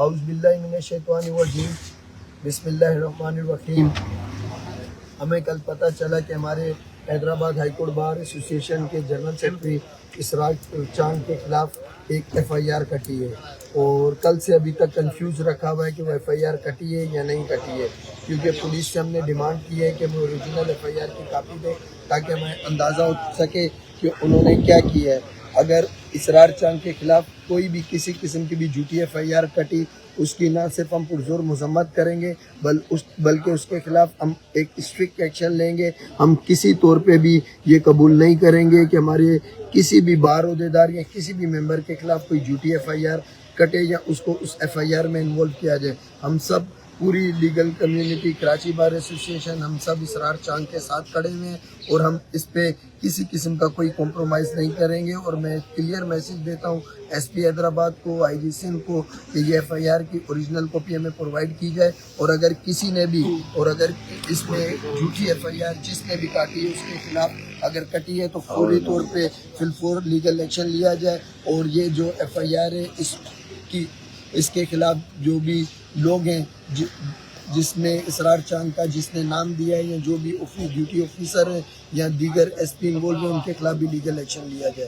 اعوذ باللہ من الشیطان الرجیم، بسم اللہ الرحمن الرحیم۔ ہمیں کل پتہ چلا کہ ہمارے حیدرآباد ہائی کورٹ بار ایسوسی ایشن کے جنرل سیکرٹری اسرار چاند کے خلاف ایک ایف آئی آر کٹی ہے، اور کل سے ابھی تک کنفیوز رکھا ہوا ہے کہ وہ ایف آئی آر کٹی ہے یا نہیں کٹی ہے، کیونکہ پولیس سے ہم نے ڈیمانڈ کی ہے کہ ہمیں اوریجنل ایف آئی آر کی کاپی دیں تاکہ ہمیں اندازہ ہو سکے کہ انہوں نے کیا کیا ہے۔ اگر اسرار چاند کے خلاف کوئی بھی کسی قسم کی بھی جھوٹی ایف آئی آر کٹی، اس کی نہ صرف ہم پرزور مذمت کریں گے بلکہ اس کے خلاف ہم ایک اسٹرکٹ ایکشن لیں گے۔ ہم کسی طور پہ بھی یہ قبول نہیں کریں گے کہ ہمارے کسی بھی بار عہدیدار یا کسی بھی ممبر کے خلاف کوئی جھوٹی ایف آئی آر کٹے یا اس کو اس ایف آئی آر میں انوالو کیا جائے۔ ہم سب پوری لیگل کمیونٹی کراچی بار ایسوسی ایشن ہم سب اسرار چاند کے ساتھ کھڑے ہوئے ہیں، اور ہم اس پہ کسی قسم کا کوئی کمپرومائز نہیں کریں گے۔ اور میں کلیئر میسج دیتا ہوں ایس پی حیدرآباد کو، آئی جی سندھ کو، کہ یہ ایف آئی آر کی اوریجنل کاپی ہمیں پرووائڈ کی جائے، اور اگر کسی نے بھی اگر اس میں جھوٹی ایف آئی آر جس نے بھی کاٹی ہے اس کے خلاف اگر کٹی ہے تو فوری طور پہ فی الفور لیگل ایکشن لیا جائے۔ اور یہ جو ایف آئی آر ہے اس کے خلاف جو بھی لوگ ہیں جس میں اسرار چاند کا جس نے نام دیا ہے یا جو بھی ڈیوٹی آفیسر ہیں یا دیگر ایس پی انوالو ہیں، ان کے خلاف بھی لیگل ایکشن لیا جائے۔